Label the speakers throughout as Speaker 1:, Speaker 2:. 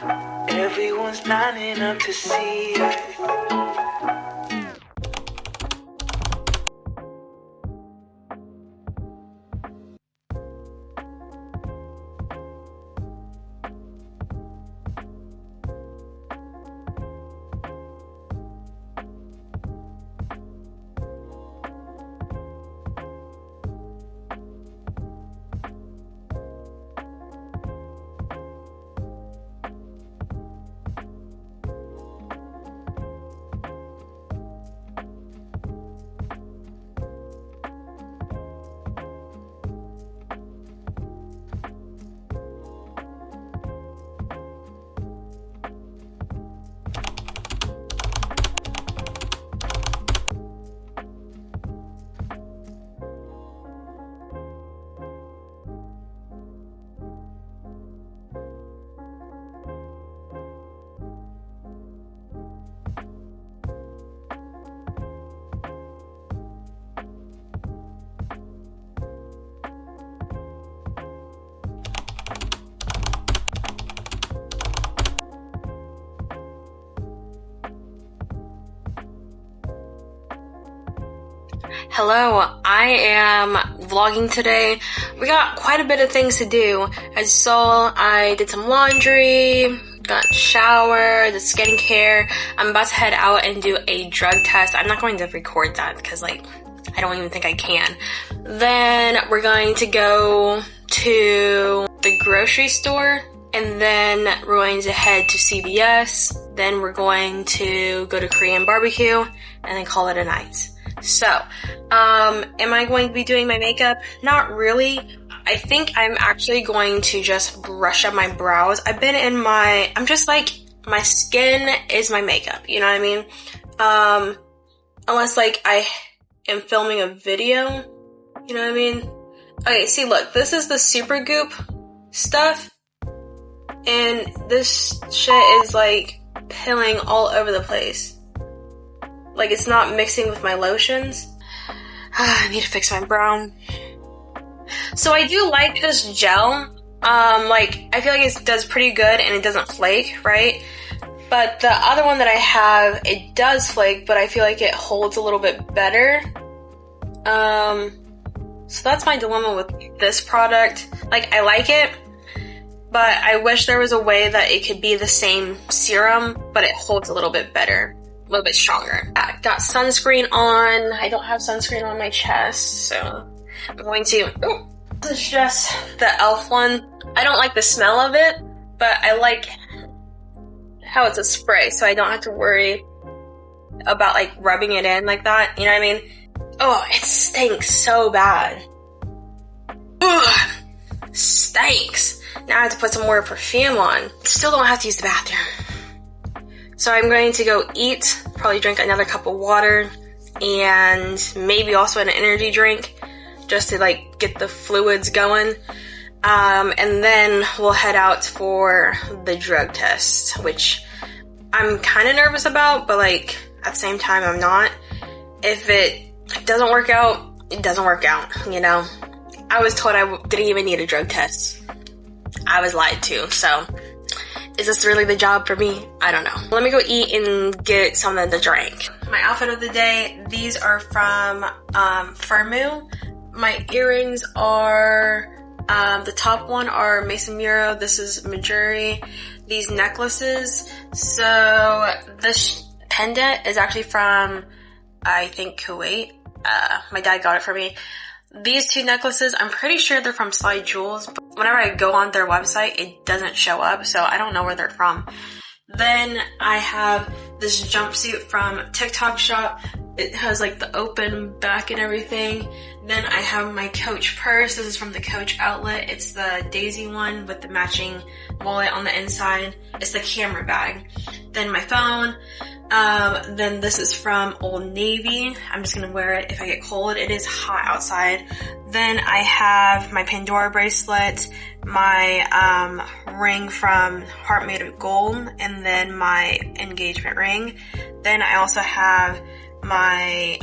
Speaker 1: Everyone's lining up to see her.
Speaker 2: Hello, I am vlogging today. We got quite a bit of things to do. As you saw, I did some laundry, got showered, the skincare. I'm about to head out and do a drug test. I'm not going to record that because I don't even think I can. Then we're going to go to the grocery store, and then we're going to head to CVS. Then we're going to go to Korean BBQ and then call it a night. So, am I going to be doing my makeup? Not really. I think I'm actually going to just brush up my brows. I'm just like, my skin is my makeup, you know what I mean? Unless like I am filming a video, you know what I mean? Okay, see look, this is the Super Goop stuff, and this shit is like pilling all over the place. Like, it's not mixing with my lotions. I need to fix my brow. So I do like this gel. I feel like it does pretty good and it doesn't flake, right? But the other one that I have, it does flake, but I feel like it holds a little bit better. So that's my dilemma with this product. Like, I like it, but I wish there was a way that it could be the same serum, but it holds a little bit better. A little bit stronger. I got sunscreen on. I don't have sunscreen on my chest, so I'm going to... Oh, this is just the e.l.f. one. I don't like the smell of it, but I like how it's a spray, so I don't have to worry about like rubbing it in like that. You know what I mean? Oh, it stinks so bad. Ugh, stinks. Now I have to put some more perfume on. Still don't have to use the bathroom. So I'm going to go eat, probably drink another cup of water, and maybe also an energy drink, just to like get the fluids going. And then we'll head out for the drug test, which I'm kind of nervous about, but like at the same time I'm not. If it doesn't work out, it doesn't work out, you know? I was told I didn't even need a drug test. I was lied to, so... Is this really the job for me? I don't know. Let me go eat and get something to drink. My outfit of the day, these are from Firmu. My earrings are, the top one are Mason Muro. This is Majuri. These necklaces. So this pendant is actually from, I think, Kuwait. My dad got it for me. These two necklaces, I'm pretty sure they're from Slide Jewels, but whenever I go on their website, it doesn't show up, so I don't know where they're from. Then I have this jumpsuit from TikTok Shop. It has like the open back and everything. Then I have my Coach purse. This is from the Coach outlet. It's the Daisy one with the matching wallet on the inside. It's the camera bag. Then my phone. Then this is from Old Navy. I'm just gonna wear it if I get cold. It is hot outside. Then I have my Pandora bracelet, my ring from Heart Made of Gold, and then my engagement ring. Then I also have my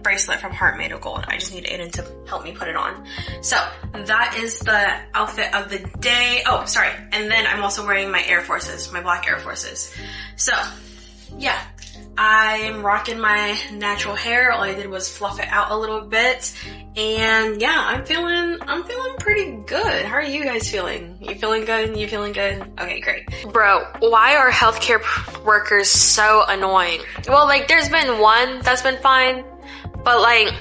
Speaker 2: bracelet from Heart Made of Gold. I just need Aiden to help me put it on. So that is the outfit of the day. Oh, sorry. And then I'm also wearing my Air Forces, my black Air Forces. So yeah, I'm rocking my natural hair. All I did was fluff it out a little bit. And yeah, I'm feeling pretty good. How are you guys feeling? You feeling good? You feeling good? Okay, great. Bro, why are healthcare workers so annoying? Well, like, there's been one that's been fine, but like,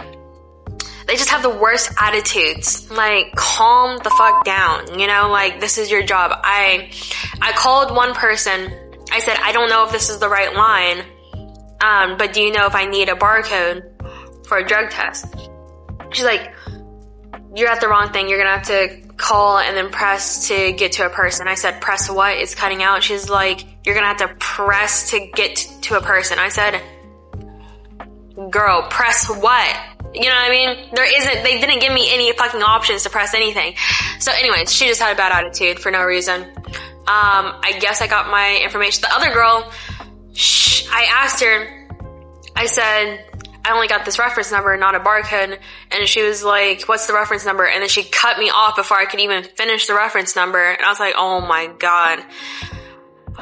Speaker 2: they just have the worst attitudes. Like, calm the fuck down, you know? Like, this is your job. I called one person. I said, I don't know if this is the right line, but do you know if I need a barcode for a drug test? She's like, you're at the wrong thing. You're gonna have to call and then press to get to a person. I said, press what? It's cutting out. She's like, you're gonna have to press to get to a person. I said, girl, press what? You know what I mean? They didn't give me any fucking options to press anything. So anyways, she just had a bad attitude for no reason. I guess I got my information. The other girl, I asked her, I said, I only got this reference number, not a barcode. And she was like, what's the reference number? And then she cut me off before I could even finish the reference number. And I was like, oh my God.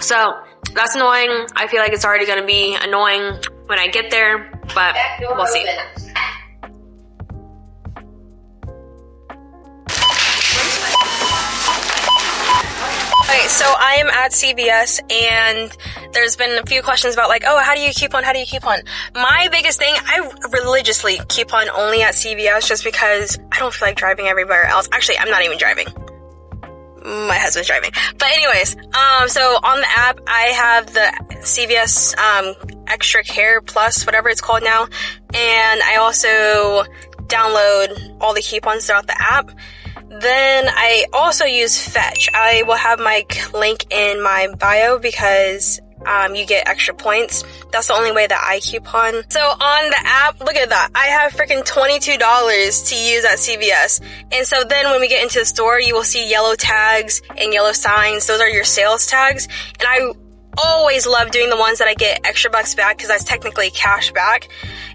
Speaker 2: So that's annoying. I feel like it's already going to be annoying when I get there, but we'll see. Okay, so I am at CVS and there's been a few questions about like, oh, how do you coupon? How do you coupon? My biggest thing, I religiously coupon only at CVS just because I don't feel like driving everywhere else. Actually, I'm not even driving. My husband's driving. But anyways, so on the app, I have the CVS, Extra Care Plus, whatever it's called now. And I also download all the coupons throughout the app. Then I also use Fetch. I will have my link in my bio because you get extra points. That's the only way that I coupon. So on the app, look at that. I have freaking $22 to use at CVS. And so then when we get into the store, you will see yellow tags and yellow signs. Those are your sales tags. And I always love doing the ones that I get extra bucks back because that's technically cash back.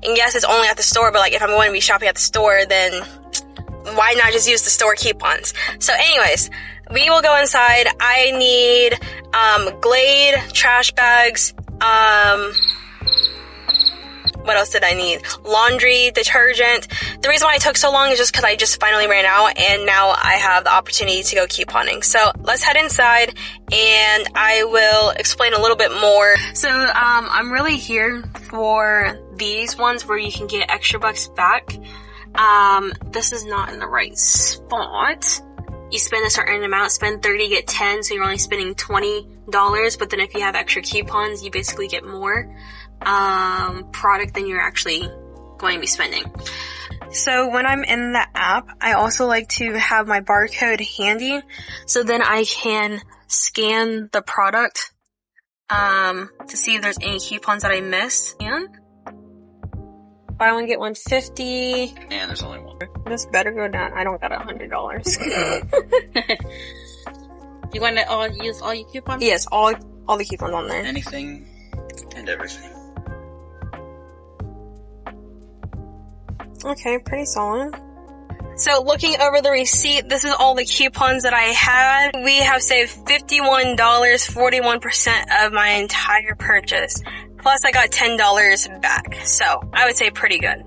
Speaker 2: And yes, it's only at the store, but like if I'm going to be shopping at the store, then why not just use the store coupons? So anyways, we will go inside. I need Glade trash bags. What else did I need? Laundry detergent. The reason why it took so long is just because I just finally ran out and now I have the opportunity to go couponing. So let's head inside and I will explain a little bit more. So I'm really here for these ones where you can get extra bucks back. This is not in the right spot. You spend a certain amount, spend 30, get 10, so you're only spending $20, but then if you have extra coupons, you basically get more, product than you're actually going to be spending. So when I'm in the app, I also like to have my barcode handy, so then I can scan the product, to see if there's any coupons that I missed. And buy one, get one 50.
Speaker 3: And there's only one.
Speaker 2: This better go down. I don't got $100.
Speaker 4: You want to use all your coupons?
Speaker 2: Yes, all the coupons on there.
Speaker 3: Anything and everything.
Speaker 2: Okay, pretty solid. So looking over the receipt, this is all the coupons that I had. We have saved $51, 41% of my entire purchase. Plus I got $10 back. So I would say pretty good.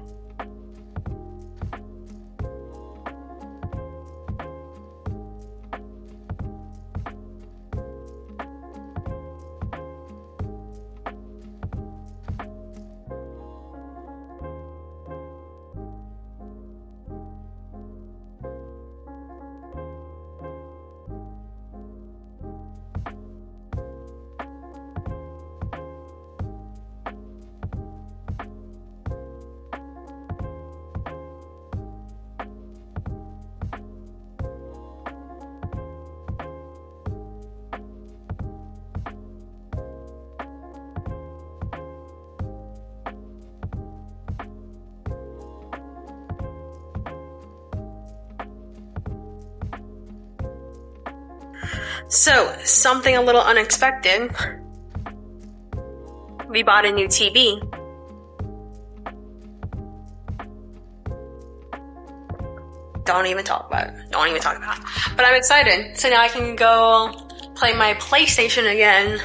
Speaker 2: So, something a little unexpected. We bought a new TV. Don't even talk about it. Don't even talk about it. But I'm excited. So now I can go play my PlayStation again.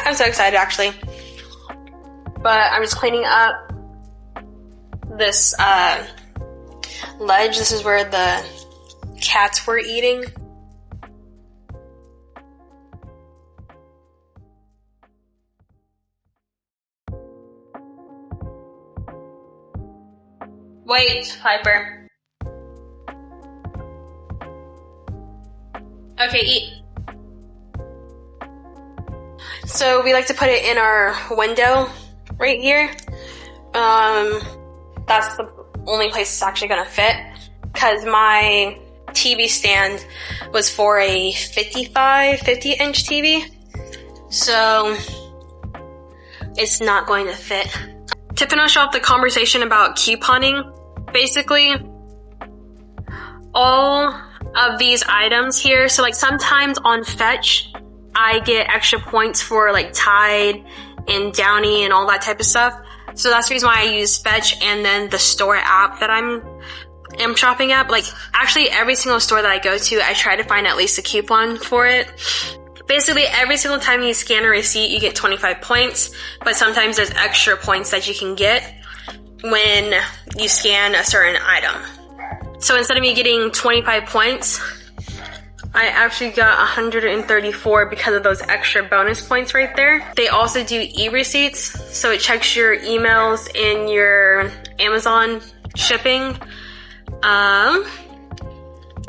Speaker 2: I'm so excited, actually. But I'm just cleaning up this ledge. This is where the cats were eating. Wait, Piper. Okay, eat. So we like to put it in our window right here. That's the only place it's actually gonna fit, because my TV stand was for a 50-inch TV. So it's not going to fit. To finish off the conversation about couponing, basically, all of these items here, so like sometimes on Fetch, I get extra points for like Tide and Downy and all that type of stuff. So that's the reason why I use Fetch and then the store app that I'm shopping at. Like actually every single store that I go to, I try to find at least a coupon for it. Basically, every single time you scan a receipt, you get 25 points, but sometimes there's extra points that you can get when you scan a certain item. So instead of me getting 25 points, I actually got 134 because of those extra bonus points right there. They also do e-receipts, so it checks your emails in your Amazon shipping.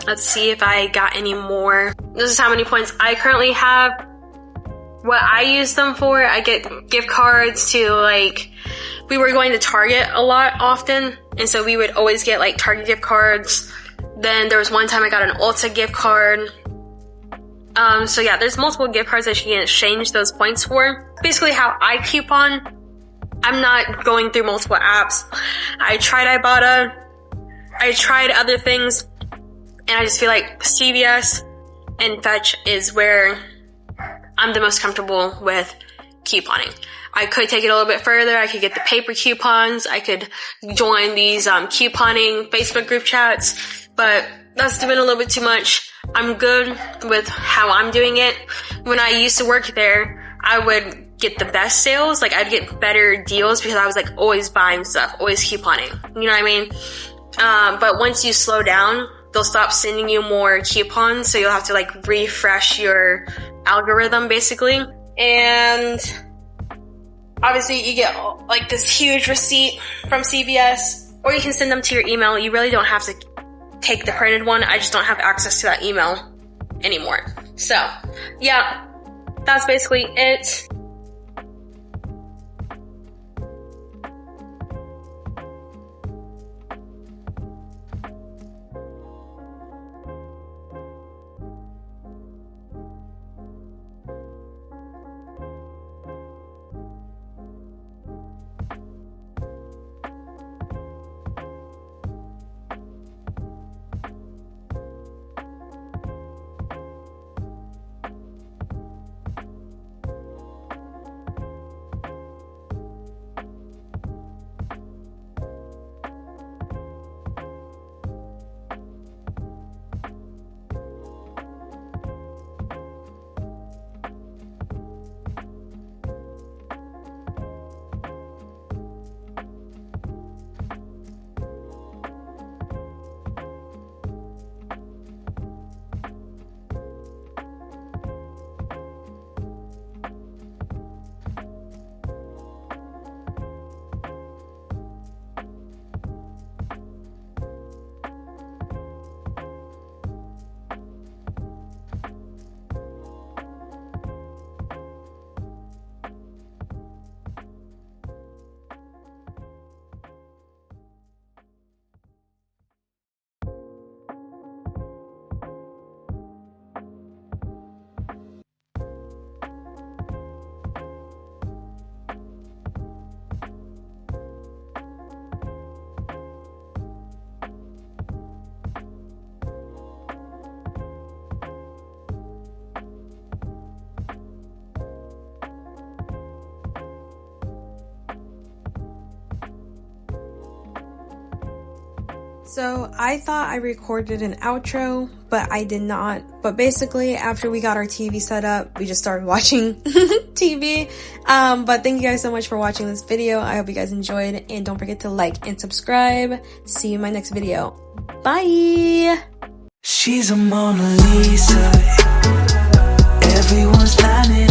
Speaker 2: Let's see if I got any more. This is how many points I currently have. What I use them for, I get gift cards to like, we were going to Target a lot often, and so we would always get like Target gift cards. Then there was one time I got an Ulta gift card. So yeah, there's multiple gift cards that you can exchange those points for. Basically how I coupon, I'm not going through multiple apps. I tried Ibotta, I tried other things, and I just feel like CVS and Fetch is where I'm the most comfortable with couponing. I could take it a little bit further. I could get the paper coupons. I could join these couponing Facebook group chats, but that's been a little bit too much. I'm good with how I'm doing it. When I used to work there, I would get the best sales. Like I'd get better deals because I was like always buying stuff, always couponing. You know what I mean? But once you slow down, they'll stop sending you more coupons, so you'll have to like refresh your algorithm basically. And obviously you get like this huge receipt from CVS, or you can send them to your email. You really don't have to take the printed one. I just don't have access to that email anymore. So yeah, that's basically it. So I thought I recorded an outro, but I did not. But basically, after we got our TV set up, we just started watching TV. But thank you guys so much for watching this video. I hope you guys enjoyed, and don't forget to like and subscribe. See you in my next video. Bye!
Speaker 1: She's a Mona Lisa. Everyone's lining